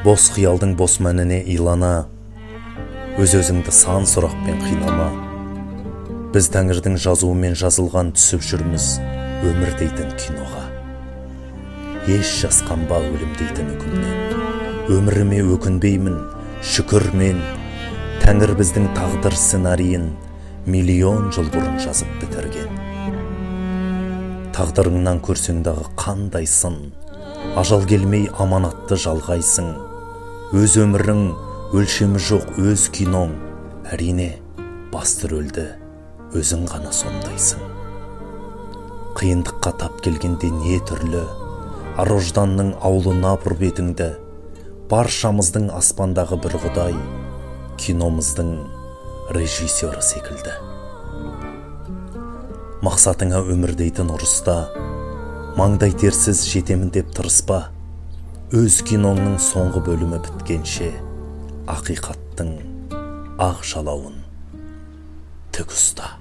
Бос қиялдың бос мәніне илана, өз-өзіңді сан сұрақпен қинама. Біз Тәңірдің жазуымен жазылған түсіп жүрміз өмір дейтін киноға. Еш жасқанба өлім дейтін үкімнен. Өміріме өкінбеймін, шүкір мен. Тәңір біздің тағдыр сценарийін миллион жыл бұрын жазып бітірген. Тағдырыңнан көрсеңдағы қандай сын, ажал келмей аманатты жалғайсың. Өз өмірің өлшемі жоқ өз киноң, әрине басты рөлді өзің ғана сомдайсың. Қиындыққа тап келгенде не түрлі, ар-ожданның аулына бұр бетіңді. Баршамыздың аспандағы бір құдай, киномыздың режиссері секілді. Мақсатыңа өмір дейтін ұрыста, маңдай терсіз жетемін деп тырыспа. Өз киноңның соңғы бөлімі біткенше, ақиқаттың ақ жалауын тік ұста.